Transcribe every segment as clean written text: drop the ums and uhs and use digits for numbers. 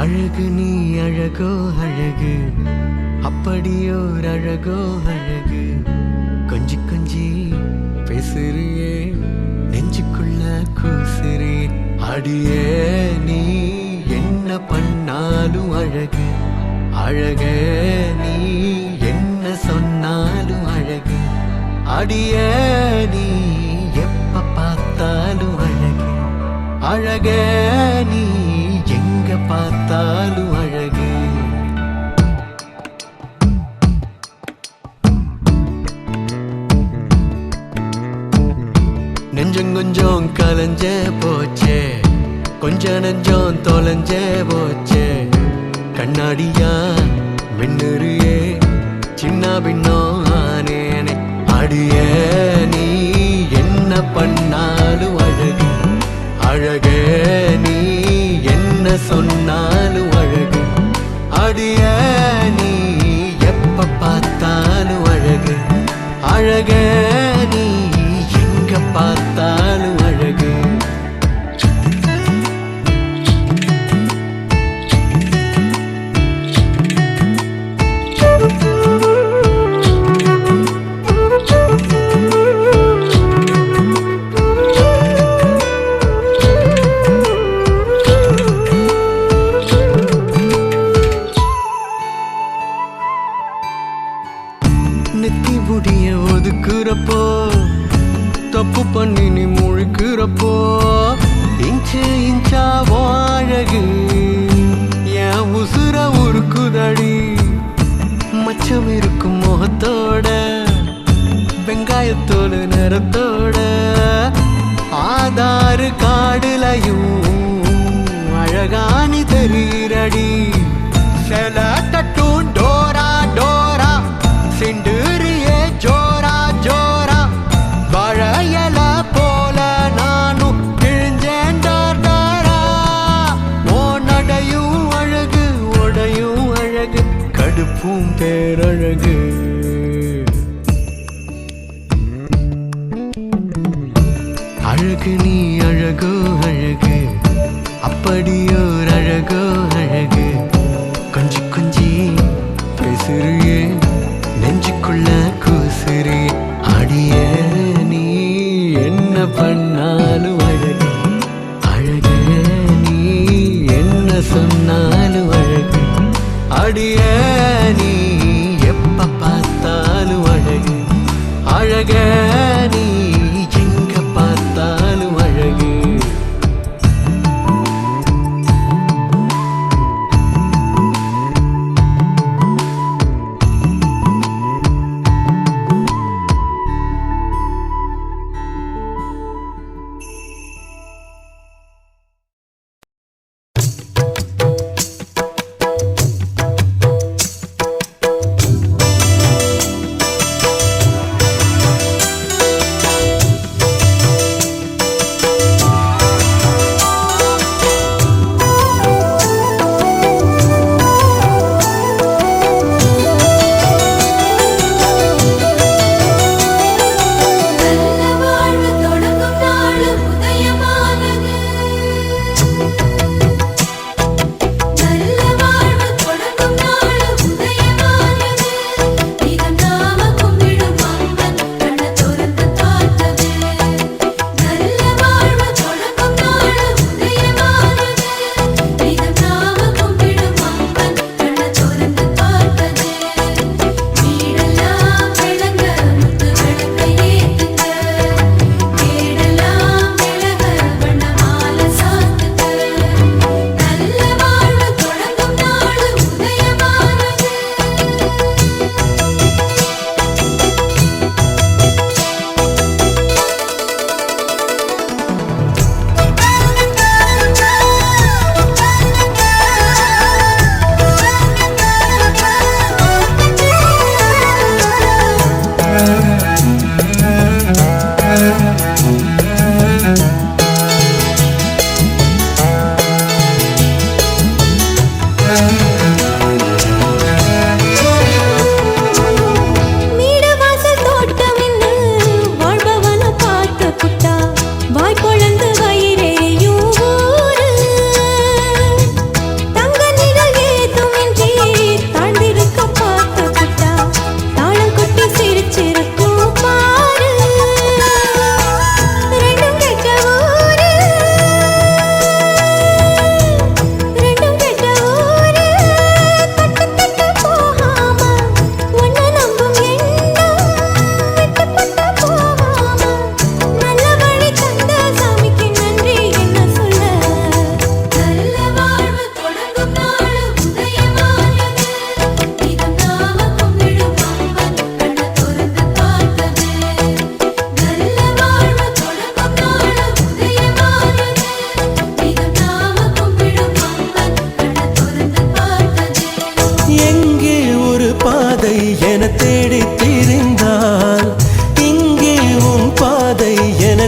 அழகு நீ அழகோ அழகு, அப்படியோர் அழகோ அழகு. கொஞ்சி கொஞ்சி பேசுறியே, நெஞ்சுக்குள்ள கூசுறே. அடியே நீ என்ன பண்ணாலும் அழகு, அழகே நீ என்ன சொன்னாலும் அழகு. அடியே நீ எப்ப பார்த்தாலும் அழகு, அழகே நீ எங்க பார்த்தாலும் அழகு. நெஞ்சம் கொஞ்சம் கலஞ்ச போச்சே, கொஞ்ச நெஞ்சம் தொலைஞ்ச போச்சே. கண்ணாடியா மின்னுறியே, சின்ன பின்னம் ஆனேனே. அடியே நீ என்ன பண்ணாலும் அழகு, அழகே நீ என்ன சொன்னாலும் அழகு. அடியே நீ எப்ப பார்த்தாலும் அழகு, அழகே நீ எங்க பார்த்தாலும் அழகு. நெத்தி முடிய ஒதுக்குறப்போ, தப்பு பண்ணி நீ முழிக்கிறப்போ, இன்ச்சு இன்ச்சா அழகு என் உசுர உருக்குதடி. மச்சம் இருக்கும் முகத்தோட, வெங்காயத்தோடு நிறத்தோட, ஆதாறு காடுலையும் அழகானி தெரிகிறடி. செல தட்டும் டோரா டோரா, செண்டுறியே ஜோரா ஜோரா. வாழையல போல நானும் கிழிஞ்சேன் டாரா. ஓ நடையும் அழகு, உடையும் அழகு, கடுப்பும் பேரழகு. அழகு நீ அழகோ அழகு, அப்படியோர் அழகோ அழகு. கொஞ்சி கொஞ்சி பேசுறியே, நெஞ்சுக்குள்ள கூசுறே. அடியே நீ என்ன பண்ணாலும் அழகு, அழகே நீ என்ன சொன்னாலும் அழகு. அடியே நீ எப்ப பார்த்தாலும் அழகு, அழகே நீ எங்க பார்த்தாலும் அழகு.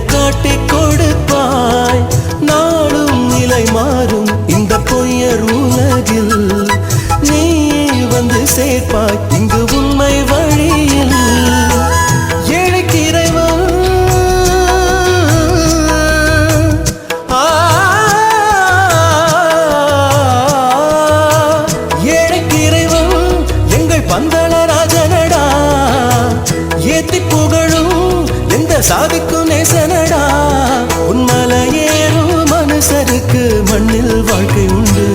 காட்டிக் கொடுப்பாய். நாளும் நிலை மாறும் இந்த பொய்யர் உலகில் நீ வந்து சேர்ப்பாய் இங்கு உண்மை வழியில். ஏழைக்கு இறைவன் ஏழைக்கு இறைவன் எங்கள் பந்தளராஜனடா. ஏத்தி புகழும் எந்த சாதிக்கும் நேசனடா. உன்மல ஏறும் மனுஷருக்கு மண்ணில் வாழ்க்கை உண்டு.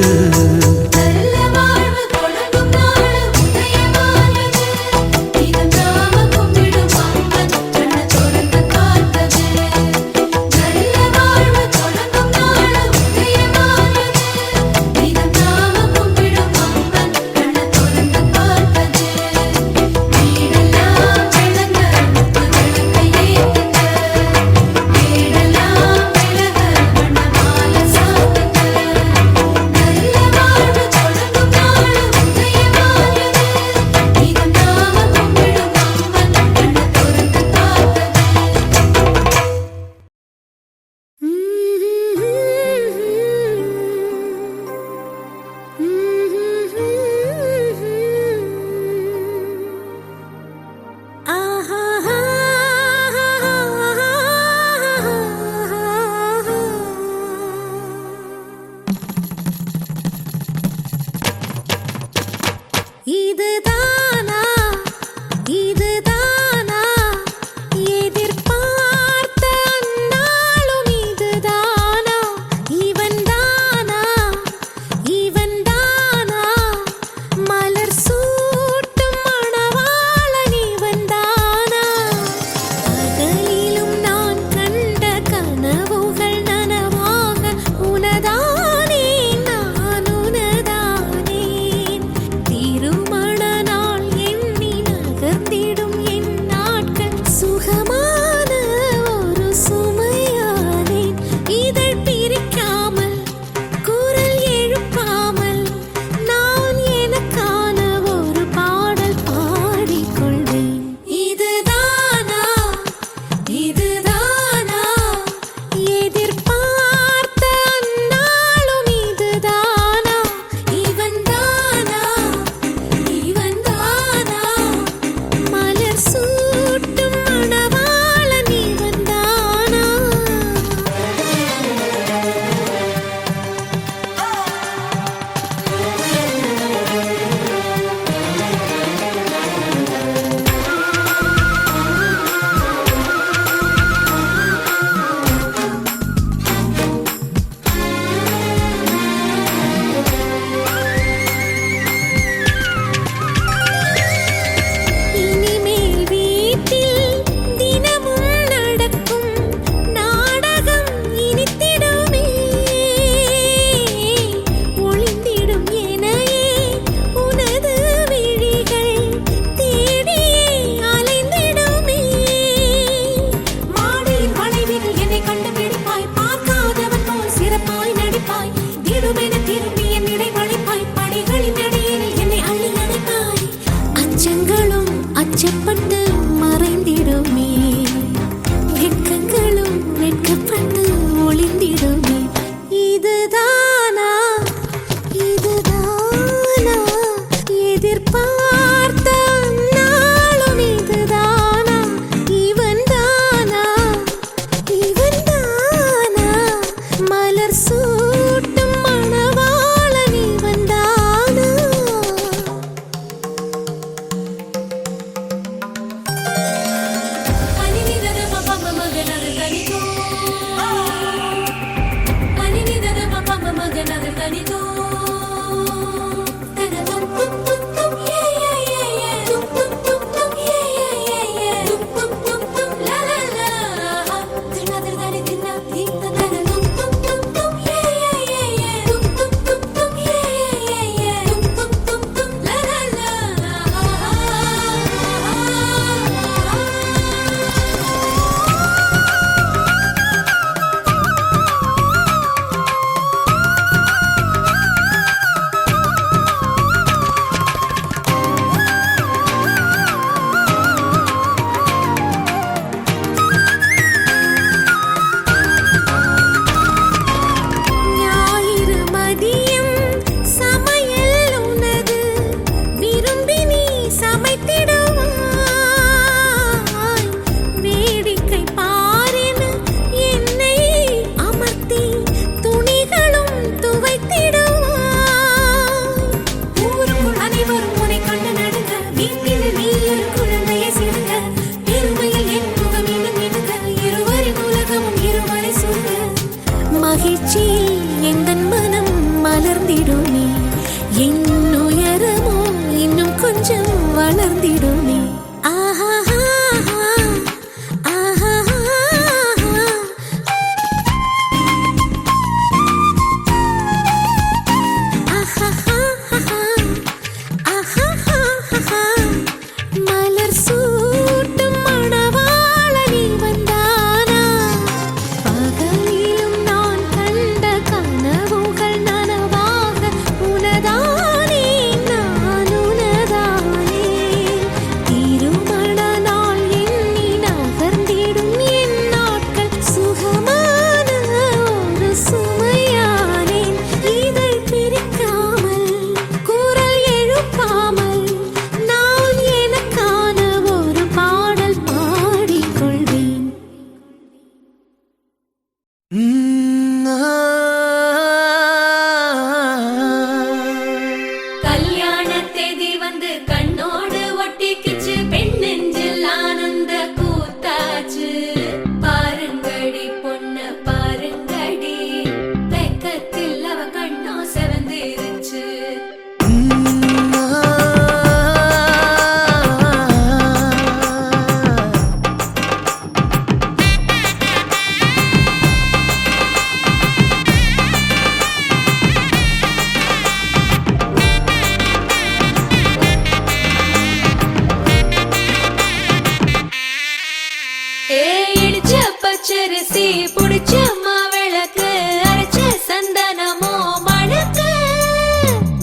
புடிச்ச மாவிளக்கு அரைச்ச சந்தனமோ மணக்கு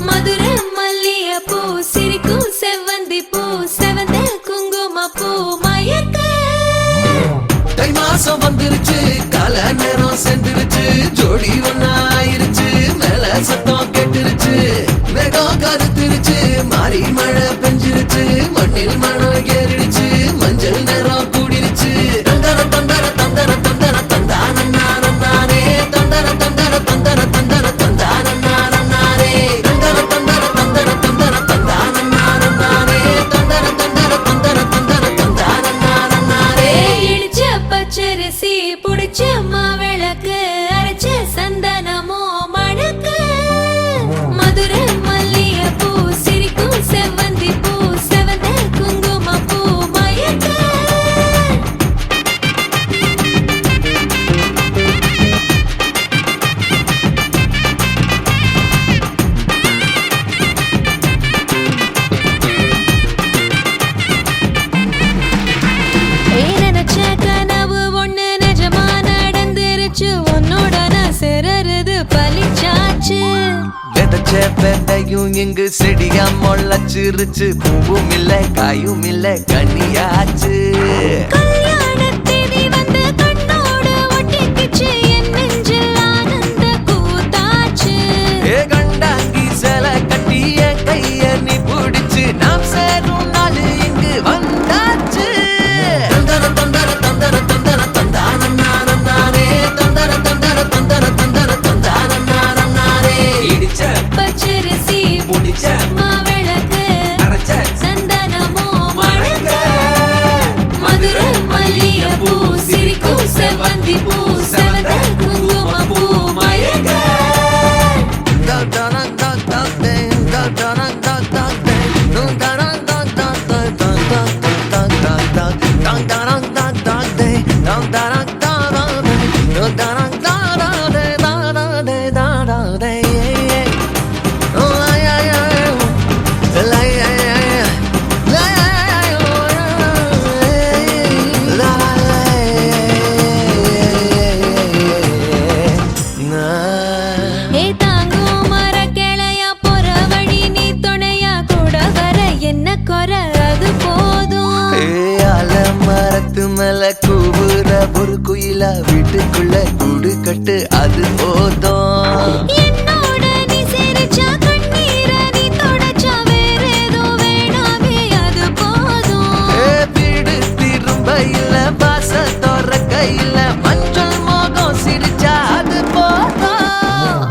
மதுரை மல்லிய பூ சிரிக்கும் செவ்வந்தி பூ செவந்த குங்கும பூ மயக்க தை மாசம் வந்துருச்சு கால நேரம் சென்றுருச்சு ஜோடி ஒன்னா ஆயிருச்சு மேல சத்தம் கேட்டுருச்சு மேகம் கருத்துருச்சு மாறி மழை பெஞ்சிருச்சு மண்ணில் மணம் ஏறிடுச்சு மஞ்சள் நேரம் கூடிருச்சு தந்தர தந்தர தந்தர தந்தர தந்தானே தந்தர தந்தர தந்தர தந்தர தந்தானே தந்தர தந்தர தந்தர தந்தர தந்தானே தந்தர தந்தர தந்தர தந்தர தந்தானே இடிச்ச பச்சரிசி புடிச்ச மாவிளக்கு அரைச்ச சந்தனமோ மணக்கு மதுரை மல்லிய பூ சிரிக்கும் செவ்வந்தி பூ செவந்த குங்கும பூ மயக்க நினைச்ச கனவு ஒண்ணு நிஜமா நடந்துருச்சு உன்னோட நான் சிறருது பலிச்சாச்சு விதைச்ச விதையும் இங்கு செடியா முளைச்சிருச்சு பூவும் இல்ல காயும் இல்ல கனியாச்சு கல்யாண தேதி வந்து கண்ணோடு ஒட்டிக்கிச்சு என் நெஞ்சில் ஆனந்த கூத்தாச்சு ஏ கண்டாங்கி சில கட்டிய கைய நீ பிடிச்சு நாம் சேரும் நாள் இங்கு வந்தாச்சு தந்தர தந்தர தந்தர தந்தர தந்தானே தந்தர தந்தர தந்தர தந்தர தந்தானே இடிச்ச பச்சரிசி புடிச்ச மாவிளக்கு அரைச்ச சந்தனமோ மணக்க மதுரை மல்லிய பூ சிரிக்கும் செவ்வந்தி பூ செவந்த குங்கும பூ மயக்க ஏ தாங்கும் மர கிளையா போற வழி நீ துணையா கூட வர என்ன குறை அது போதும் மரத்து மேல கூவுற ஒரு குயிலா வீட்டுக்குள்ள கூடு கட்டு அது போதும் என்னோட நீ சிரிச்சா கண்ணீர நீ தொடச்சா வேற ஏதோ வேணாமே அது போதும் வீடு திரும்ப இல்ல பாச தோற கையில மஞ்சள் மோகம் சிரிச்சா அது போதும்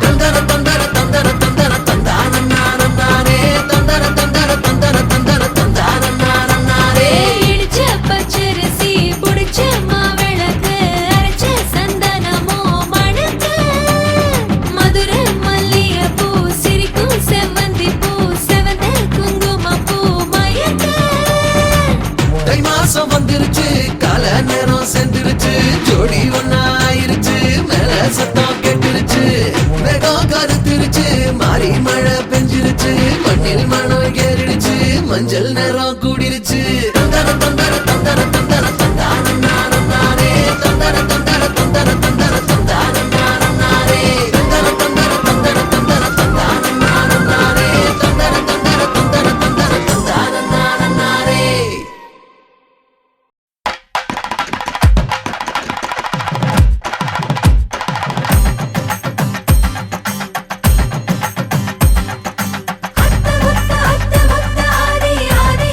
தந்தர தந்தர தந்தர தந்தர தந்தானே தந்தர தந்தர தந்தர தந்தர தந்தானே இடிச்ச பச்சரிசி புடிச்ச மாவிளக்கு அரைச்ச சந்தனமோ மணக்க மதுரை மல்லிய பூ சிரிக்கும் செவ்வந்தி பூ செவந்த குங்கும பூ மயக்க தை மாசம் வந்துருச்சு கால நேரம் சென்றுருச்சு ஜோடி ஒன்னா ஆயிருச்சு மேல சத்தம் கேட்டுருச்சு மேகம் கருத்துருச்சு மாறி மழை பெஞ்சிருச்சு மண்ணில் மணம் ஏறிடுச்சு மஞ்சள் நேரம் கூடிருச்சு தந்தர தந்தர தந்தர தந்தர தந்தானே தந்தர தந்தர தந்தர தந்தர தந்தானே தந்தர தந்தர தந்தர தந்தர தந்தானே தந்தர தந்தர தந்தர தந்தர தந்தானே அத்த முத்த ஆதி ஆதி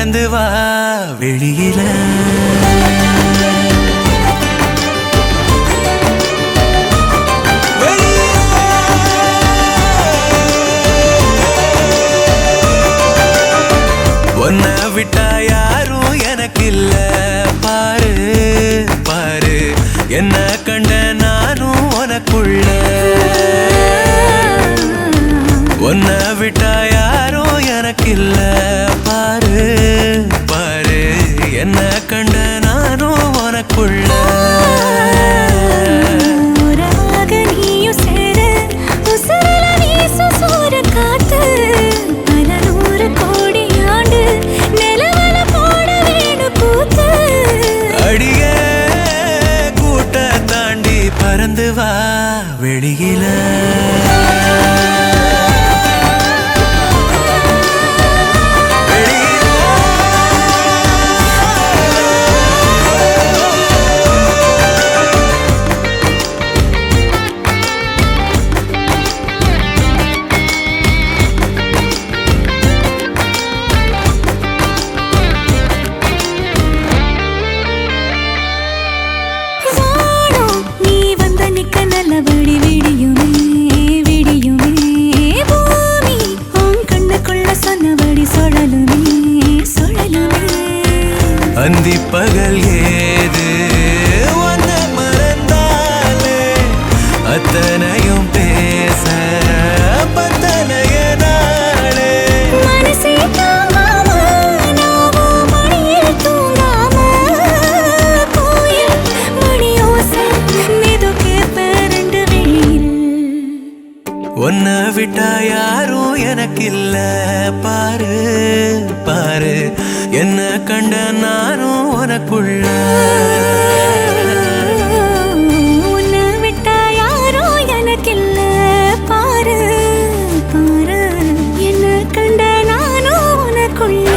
பறந்து வா வெளியில உன்னை விட்டா யாரும் எனக்கு இல்ல பாரு பாரு என்ன கண்ட நானும் உனக்குள்ள உன்னை விட்டா யாரும் எனக்கு இல்ல பாரு பாரு என்ன கண்ட நானும் உனக்குள்ள பறந்து வா வெளியில அந்தி பகல் ஏது உன்னை மறந்தாலே அத்தனையும் பேச பத்தனைய நாளே மனசே தாங்காம நாவும் மணியில் தூங்காம கோயில் மணியோசை மெது கேப்ப ரெண்டு வெளியில் உன்னை விட்டா யாரும் எனக்கு இல்ல பாரு பாரு என்ன கண்ட நானும் உனக்குள்ள உன்னை விட்டா யாரும் எனக்கு இல்ல பாரு பாரு என்ன கண்ட நானும் உனக்குள்ள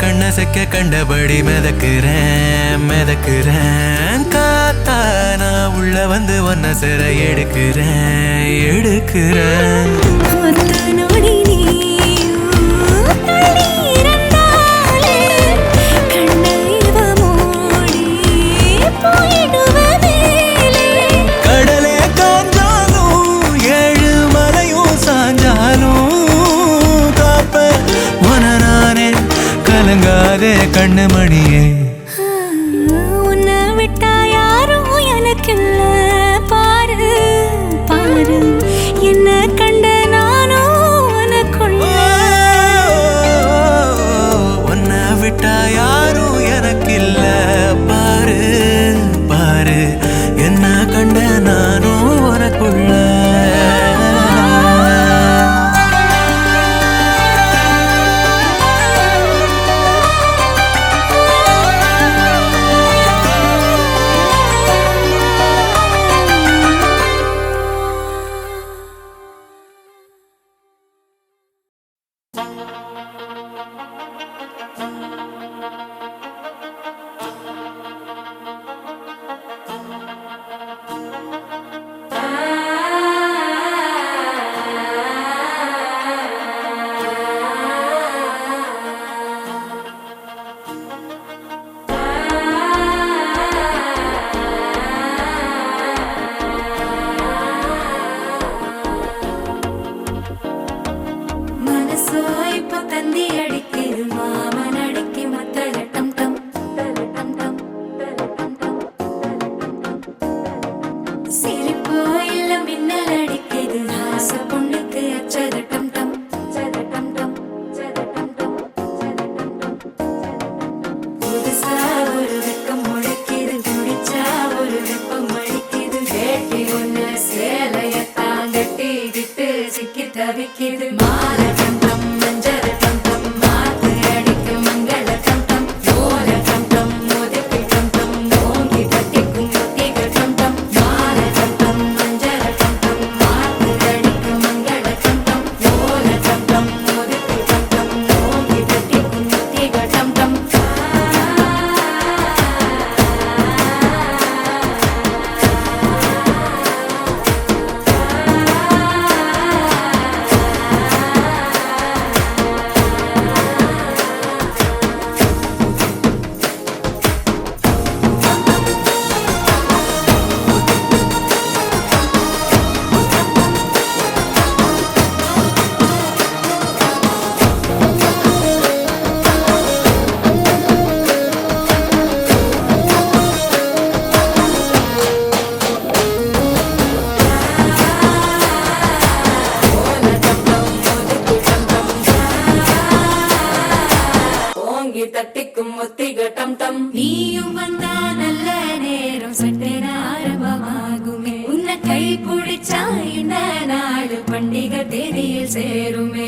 கண்ணசைக்க கண்டபடி மிதக்குறேன் மிதக்குறேன் காத்தா நான் உள்ள வந்து ஒன்ன சிற எடுக்கிறேன் எடுக்கிறேன் கடலே காஞ்சாலும் ஏழு மலையும் சாஞ்சாலும் காப்ப நானே கலங்காதே கண்ணு மணியே உன்னை விட்டா யாரும் எனக்கு இல்ல பாரு பாரு என்ன கண்ட நானும் உனக்குள்ள உன்னை விட்டா யாரும் எனக்கு இல்ல பாரு பாரு என்ன கண்ட நானும் உனக்குள்ள தவிக்கிது மாலை டம் டம் மஞ்சள் டம் சேருமே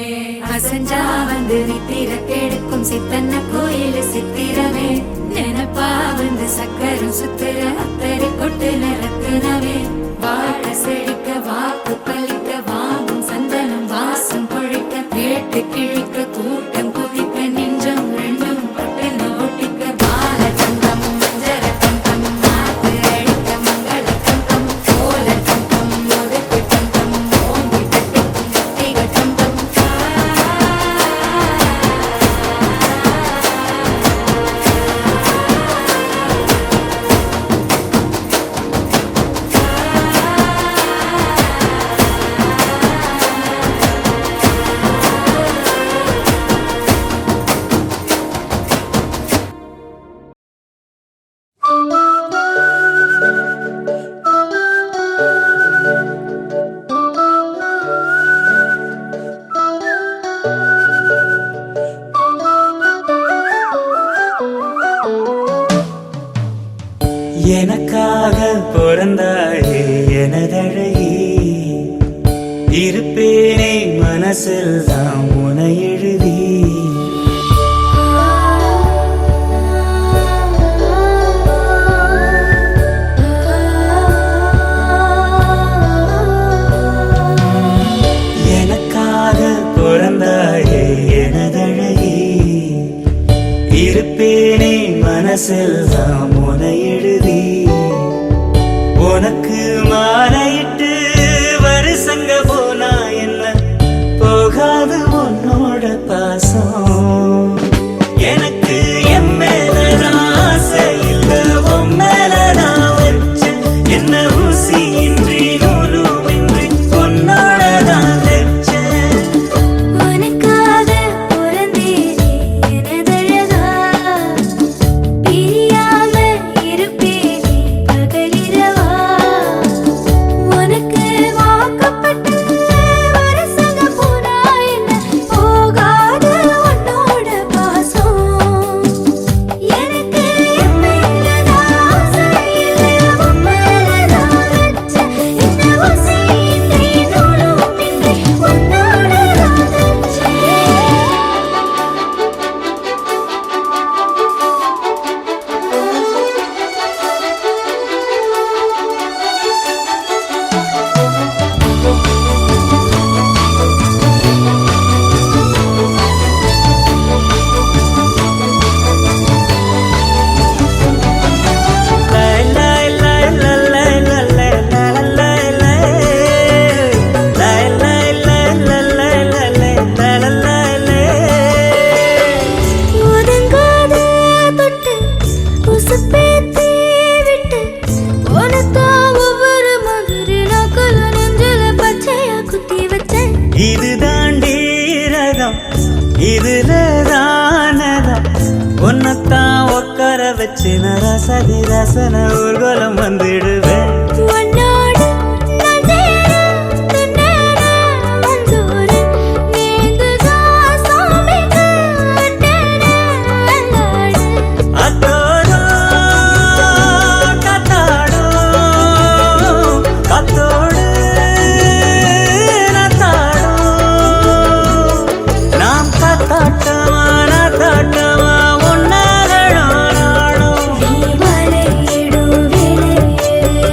அசஞ்சா வந்து நித்திர கெடுக்கும் சித்தன்ன கோயில் சித்திரமே நினப்பா வந்து சக்கரம் சுத்துற அத்தரி கொட்டுல ரத்தினமே வாழ செழிக்க வாக்கு பலிக்க வாங்கும் சந்தனம் வாசம் பொழிக்க கேட்டு கிழிக்க கூட்டம் குதிக்க நெஞ்சம் ரெண்டும் பட்டுன்னு ஒட்டிக்க பால சந்தம் மஞ்சர தந்தம் மாத்து அடிக்க மங்கள தந்தம் கோல தந்தம் ஒதுக்கு தந்தம் ஓங்கி தட்டிக்கும் முத்திக தந்தம் எனக்காக பிறந்தாயே எனதழகி இருப்பேனே மனசில் தான் உனை எழுதி எனக்காக பிறந்தாயே எனதழகி இருப்பேனே மனசில் தான் உனை எழுதி உனக்கு மாலையிட்டு வருஷங்க போனா என்ன போகாது உன்னோட பாசம் எனக்கு என் மேலதான் ஆசை இல்ல உன் மேலதான் வச்ச என்ன ஊசி இன்றி நூலும் இன்றி உன்னோடதான் வச்சேன் உனக்காக பிறந்தேனே எனதழகா பிரியாம இருப்பேனே பகலிரவா உனக்கு வாக்கப்பட்ட வருஷங்க போனா என்ன போகாது உன்னோட பாசம் எனக்கு என் மேலதான் ஆசை இல்லை உன் மேலதான் வச்ச என்ன ஊசி இன்றி நூலும் இன்றி உன்னோடதான் வச்சேன் ஒதுங்காத தொட்டு உசுப்பேத்தி விட்டு உனத்தான் ஒவ்வொரு மாதிரி நாக்குல நெஞ்சில பச்சையா குத்தி வச்சேன் இது தாண்டி ரகம் இதுல தானதம் உன்னத்தான் உட்கார வச்சு நரசதி ரசன ஊர்வலம் வந்துடுவேன் உன்னோடு நான் சேர தன்னேன வந்தோரன் நீங்குதான் சாமிக்கு அட்டேன அல்லாடு அத்தோடும் கத்தாடும் கத்தோடு நத்தாடும் நாம் கத்தாட்டமா நத்தாட்டமா உன்னாகணும் நாடும் நீ மலையிடும் விலையிலே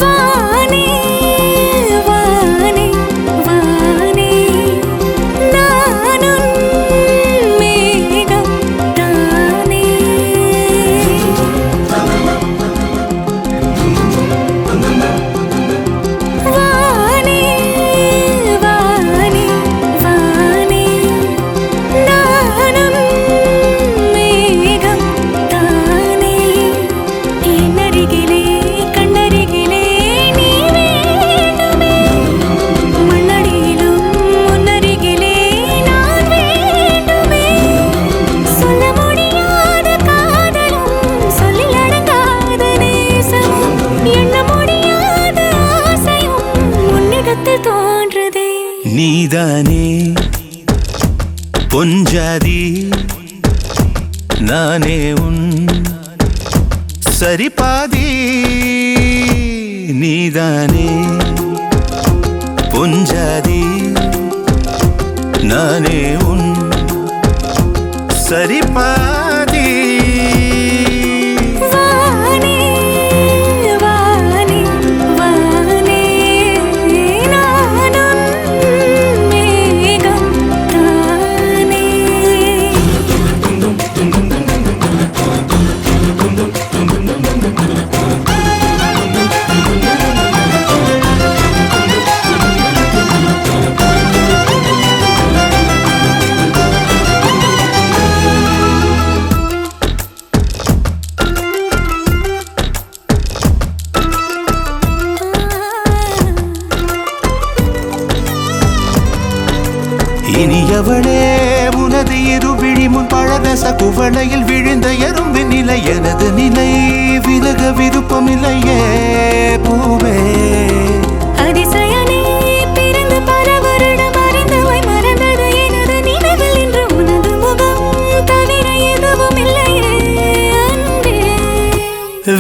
வானே வானே வானே நானும் மேகம் தானே வானே வானே வானே நானும் மேகம் தானே என்னருகிலே கண்ணருகிலே நீ வேண்டுமே மண்ணடியிலும் முன்னருகிலே நான் வேண்டுமே சொல்ல முடியாத காதலும் சொல்லில் அடங்காத நேசமும் எண்ண முடியாத ஆசையும் உன்னிடத்தில் தோன்றுதே நீதானே பொஞ்சாதி நானே உன் சரிபாதி நீதானே பொஞ்சாதி நானே உன் சரிபாதி வானே வானே வானே நானும் மேகம் தானே இனியவளே உனது இருவிழி முன் பழரச குவளையில் விழுந்த எறும்பின் நிலை எனது நிலை விலக விருப்பமில்லையே பூவே அதிசயனே பிறந்து பல வருடம் அறிந்தவை மறந்தது எனது நினைவில் இன்று உனது முகம் தவிர எதுவும் இல்லையே அன்பே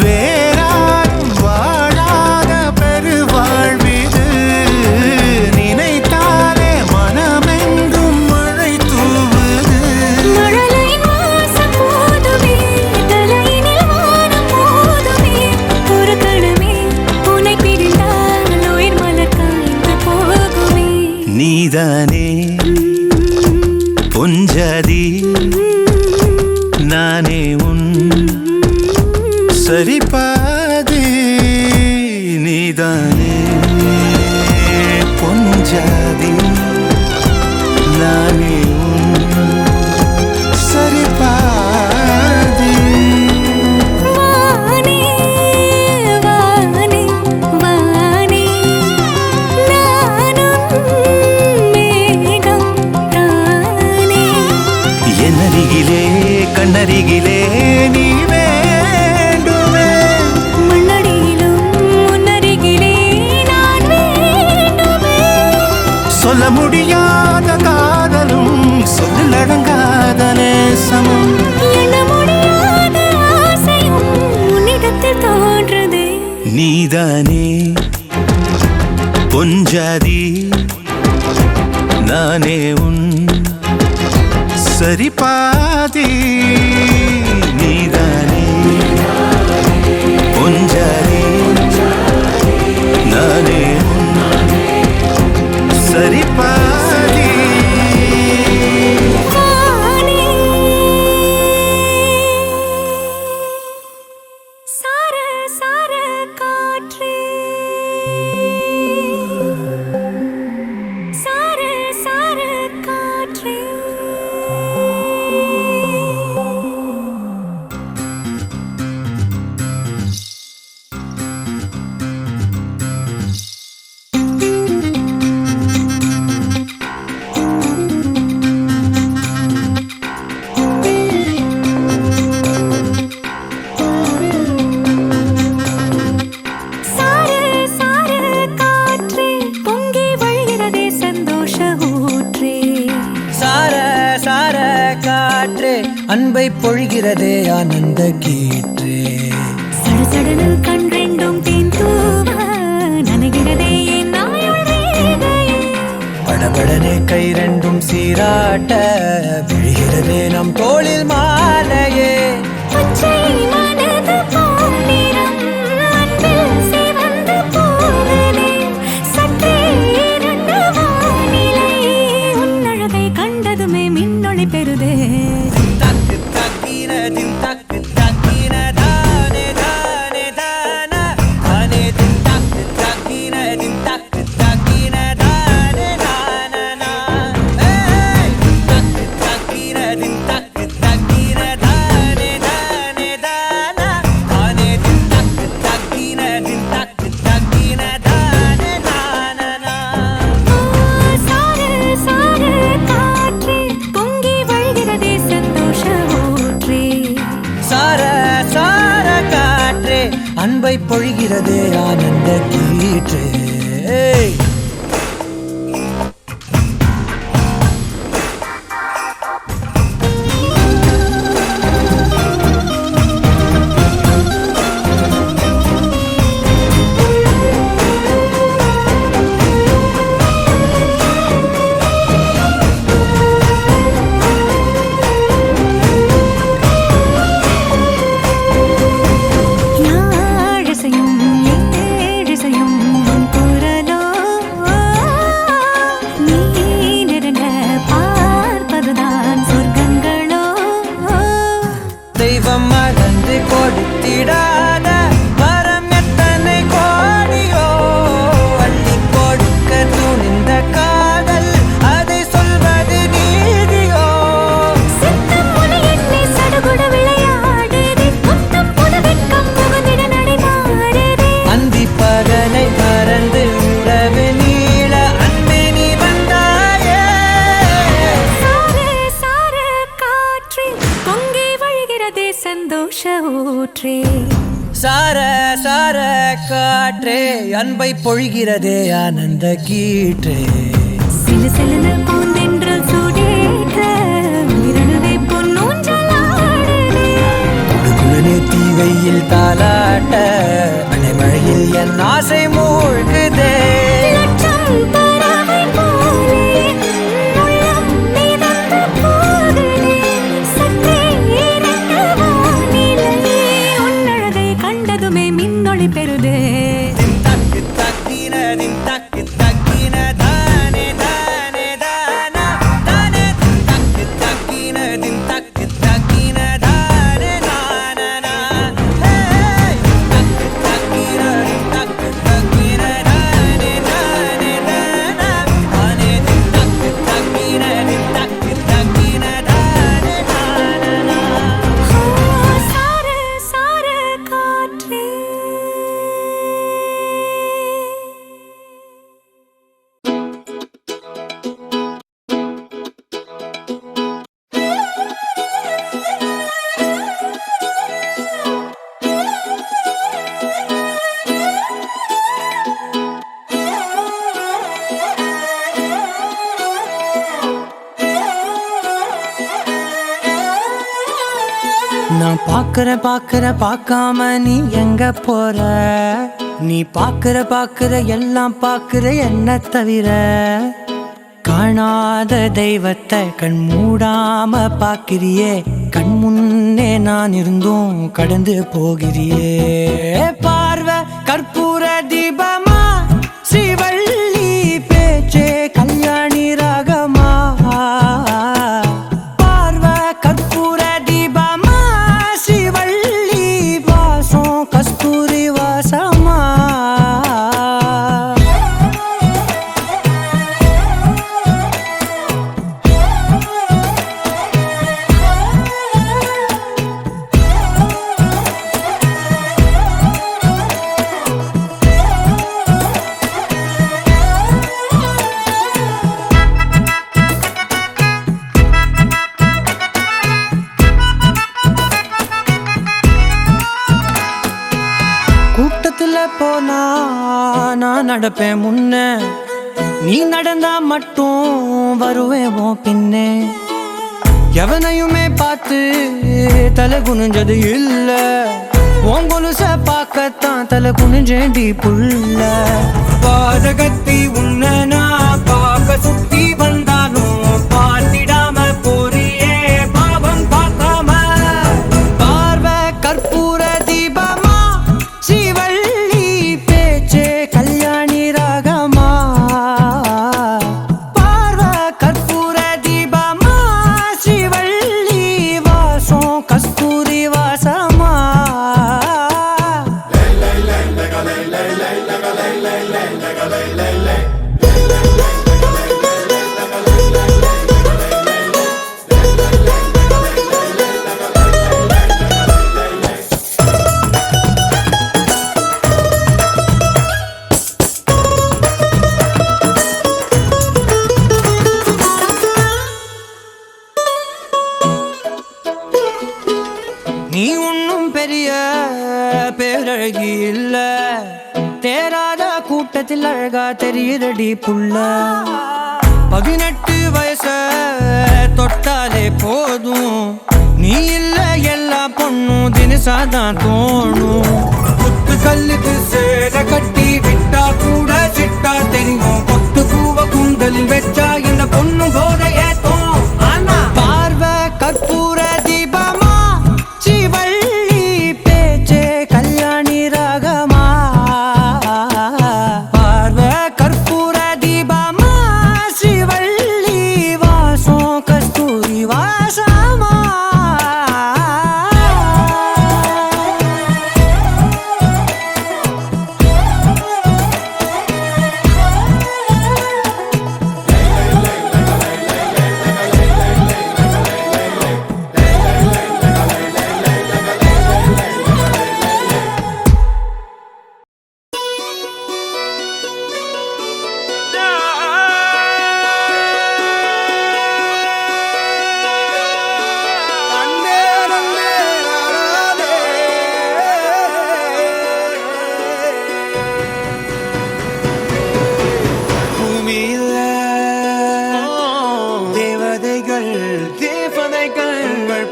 வேறாரும் வாழாத பெருவாழ்விது நினைத்தாலே மனமெங்கும் மழை தூவுது மழலையின் வாசம் போதுமே தலையினில் வானம் போதுமே ஒரு கணமே உன்னை பிரிந்தால் உயிர் மலர் காய்ந்து போகுமே நீதானே பொஞ்சாதி நானே உன் சரிபாதி நீதானே பொஞ்சாதி நானே உன் சரிபாதி வானே வானே வானே நானும் மேகம் தானே என்னருகிலே கண்ணருகிலே நீ வேண்டுமே மண்ணடியிலும் முன்னருகிலே நான் வேண்டுமே சொல்ல முடியாத காதலும் சொல்லில் அடங்காத நேசமும் எண்ண முடியாத ஆசையும் உன்னிடத்தில் தோன்றுதே நீதானே பொஞ்சாதி நானே உன் சரிபாதி நீதானே பொஞ்சாதி நானே உன் சரிபாதி வானே சார சார காற்றே சார சார காற்றே சார சார காற்றே பொங்கி வழிகிறதே சந்தோஷ ஊற்றே சார சார காற்றே அன்பை பொழிகிறதே ஆனந்த கீற்றே சடசடனு கண் ரெண்டும் தேன் தூவ நனைகிறதே என் நாயுள் ரேகையே படபடனே கை ரெண்டும் சீராட்ட விழுகிறதே நம் தோளில் மாலையே அன்பை பொழிகிறதே ஆனந்த கீற்றே. தெய்வம் மறந்து கொடுத்திடாத வரம் எத்தனை கோடியோ, அள்ளி கொடுக்க துணிந்த காதல் அதை சொல்வது நீதியோ. அந்தி பகலை மறந்து உறவு நீள அன்பே நீ வந்தாயே. சந்தோஷ ஊற்றே சார சார காற்றே அன்பை பொழிகிறதே ஆனந்த கீற்றே. சிலு சிலுன பூந்தென்றல் சூடேற்ற இரணுவே பொன்னூஞ்சலாடுதே. குடுகுடுனே தீவையில் தாலாட்ட அடைமழையில் என் ஆசை மூழ்குதே. லட்சம் பறவை போலே உள்ளம் மிதந்து போகுதே. சற்றே இறங்க வானிலையே உன்னழகை கண்டதுமே மின்னொளி பெறுதே. தக்கு தக்கின தக்கு தக்கின தானே தானே தானா தானே தக்கு தக்கின தக்கு தக்கின தானே தானா. தக்கு தக்கின தக்கு தக்கின தானே தானே தானா தானே தக்கு தக்கின தக்கு தக்கின தானே தானா. சார சார காற்றே நான் பாக்குற பார்க்காம நீ எங்க போற? நீ பாக்குற எல்லாம் பாக்குற என்ன தவிர. காணாத தெய்வத்தை கண் மூடாம பாக்கிறியே, கண் முன்னே நான் இருந்தும் கடந்து போகிறியே. பார்வை கற்பூர தீபமா, ஸ்ரீவள்ளி பேச்சே கல்யாணி ராகமா. பார்வை கற்பூர தீபமா, ஸ்ரீவள்ளி வாசம் கஸ்தூரி வாசமா. கூட்டத்துல போனா நான் நடப்பேன் முன்ன, நீ நடந்தா மட்டும் வருவேன் உன் பின்னே. எவனையுமே பார்த்து தலை குனிஞ்சது இல்ல, உன் கொலுச பார்க்கத்தான் தலை குனிஞ்சேண்டி புள்ள. பாதகத்தி உன்ன நான் பார்க்க சுத்தி வந்தாலும் பார்த்திடாம போறியே பாவம் பார்க்காம. பார்வை கற்பூர தீபமா, ஸ்ரீவள்ளி பேச்சே கல்யாணி ராகமா. பார்வை கற்பூர தீபமா, ஸ்ரீவள்ளி வாசம் கஸ்தூரி நீ ஒன்னும் பெரிய பேரழகி இல்ல, தேராத கூட்டத்தில் அழகா தெரியுதடி புள்ள. 18 வயச தொட்டாலே போதும், நீ இல்ல எல்லா பொண்ணும் தினசாதான் தோணும். குத்து கல்லுக்கு சேர கட்டி விட்டா கூட சிட்டா தெரியும், கொத்து பூவ கூந்தலில் வச்சா இந்த பொண்ணு போத ஏத்தோம். ஆனா பார்வை கற்பூர தீபமா, சிவள்ளி பேச்சே கல்யாணி ராகமா. பார்வை கற்பூர தீபமா, சிவள்ளி வாசம் கஸ்தூரி வாசமா.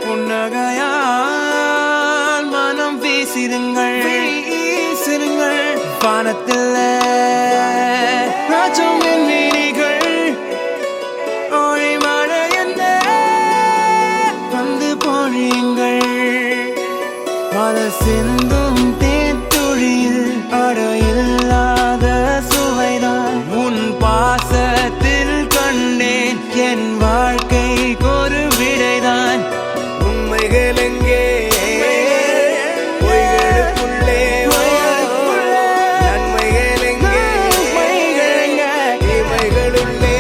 புன்னகையால் மனம் வீசிருங்கள், வானத்தில் ராஜம் மீனிகள் ஒளி மழை என்ன வந்து பொழியுங்கள். மத சிந்தும் தேத்துழியில் அடையில்லாத சுவைதான் உன் பாசத்தில் கண்டேன். என் வாழ்க்கைக்கு ஒரு விடைதான். உண்மைகள் எங்கே பொய்களுக்குள்ளே, நன்மைகள் எங்கே இமைகளுள்ளே.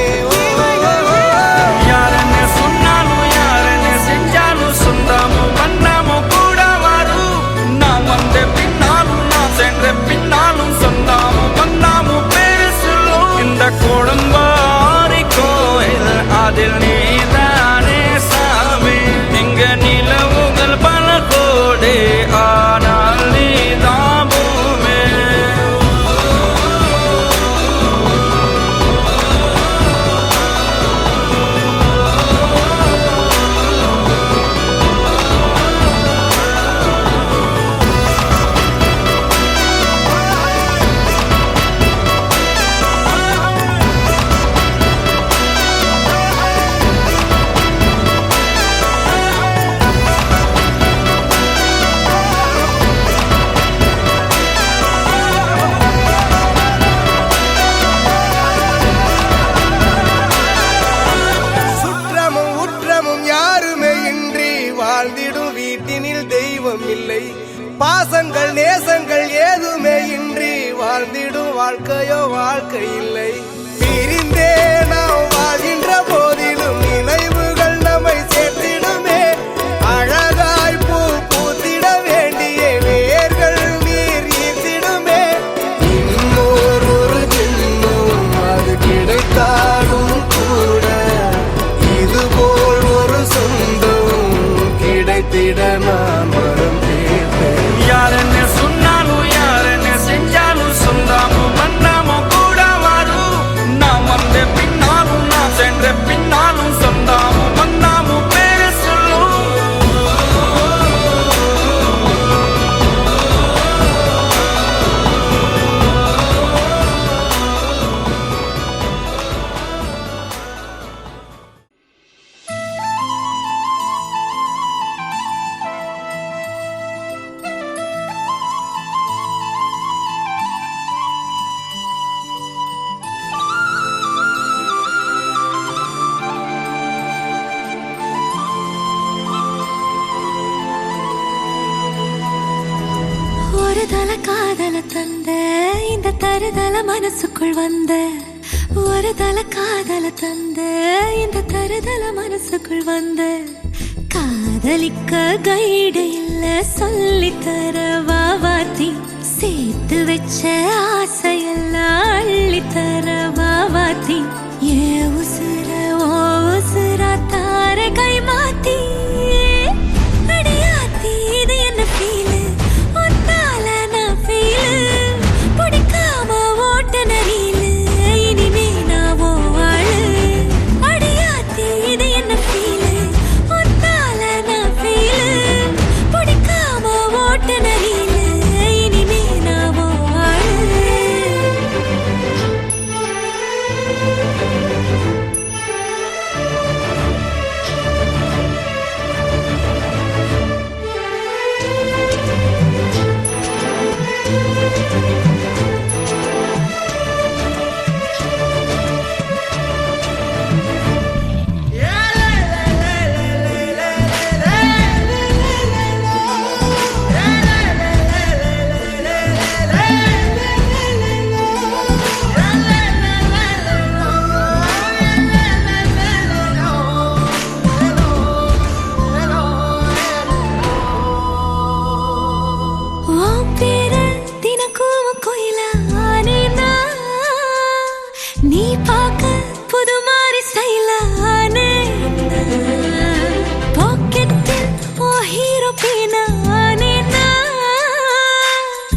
யாரென்ன சொன்னாலும் யாரென்ன செஞ்சாலும் சொந்தமும் பண்ணமும் கூட வரும். நான் வந்த பின்னாலும் நான் சென்ற பின்னாலும் சொந்தமும் பண்ணமும் பேரு சொல்லும். இந்த குடும்பாரி கோயில் அதில் நீதானே சாமி. இங்க நிலவுகள் பல கோடி, ஆனால் நீதான் பூமி. சுற்றமும் உற்றமும் யாருமே இன்றி வாழ்ந்திடும் வீட்டினில் தெய்வம் இல்லை. பாசங்கள் நேசங்கள் ஏதுமே இன்றி வாழ்ந்திடும் வாழ்க்கையோ வாழ்க்கை இல்லை. பிரிந்தே நாம் வாழ்கின்ற போதிலும் நினைவுகள் நம்மை சேர்த்திடுமே. அழகாய் பூ பூத்திட வேண்டிய வேர்கள் நீர் ஈர்த்திடுமே. இன்னொரு ஜென்மம் அது கிடைத்தாலும் கூட இதுபோல் ஒரு சொந்தம் கிடைத்திட நான் மரம் தேர்ந்தேன். யாரென்ன சொன்னாலும் யாரென்ன செஞ்சாலும் சொந்தமும் பண்ணமும் கூட வரும். நான் வந்த பின்னாலும் நான் சென்ற பின்னாலும் சொந்தமும் பண்ணமும் பேரு சொல்லும். ஒரு தல காதல தந்த இந்த தருதல மனசுக்குள் வந்த, ஒரு தல காதல தந்த இந்த தருதல மனசுக்குள் வந்த. காதலிக்க கைடு இல்ல சொல்லித்தர வாவாத்தி, சேர்த்து வச்ச ஆசையெல்லாம் அள்ளித்தர வாவாத்தி. ஏ உசுர ஓ உசுரா தார கை மாத்தி அடியாத்தி. இது யூரோப்பியனானே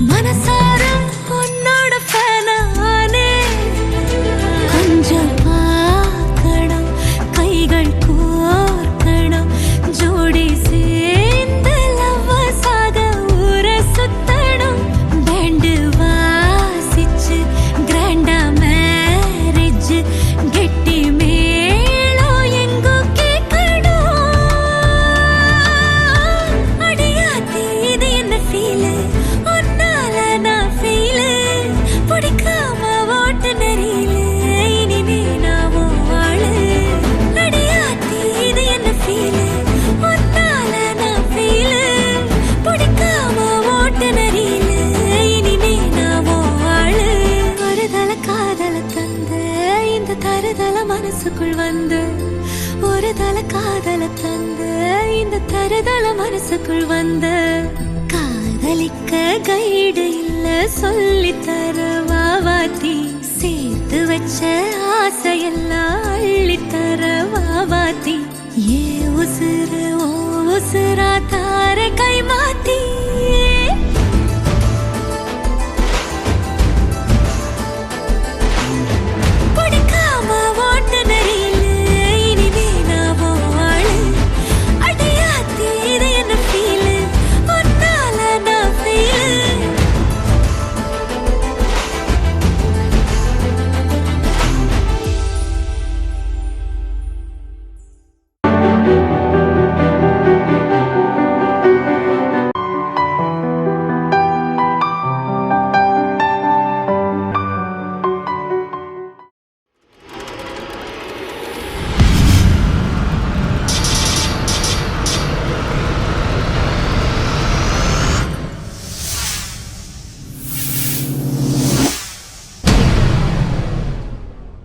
மனசார உன்னோட ஃபேனானே கொஞ்சம் பார்க்கணும் கைகள் கோர்க்கணும் ஜோடி சேர்ந்து லவ்வசாக ஊர சுத்தணும் பேண்டு வாசிச்சு கிராண்டா மேரேஜ் கெட்டி மேளம் எங்கோ கேட்கணும் அடியாத்தி இது என்ன ஃபீலு உன்னால நான் ஃபீலு பிடிக்காம ஓட்டு நெறியில இனிமே நான் வாழு அடியாத்தி இது என்ன ஃபீலு உன்னால நான் ஃபீலு பிடிக்காம ஓட்டு நெறியில இனிமே நான் வாழு ஒருதல காதல தந்த இந்த தருதல மனசுக்குள் வந்து ஒரு தல காதல தந்த இந்த தருதல மனசுக்குள் வந்து காதலிக்க கைடு இல்ல சொல்லி தர வாவாத்தி சேர்த்து வச்ச ஆசையெல்லாம் அள்ளி தர வாவாத்தி ஏ உசுறு ஓ உசுரா தார கைமா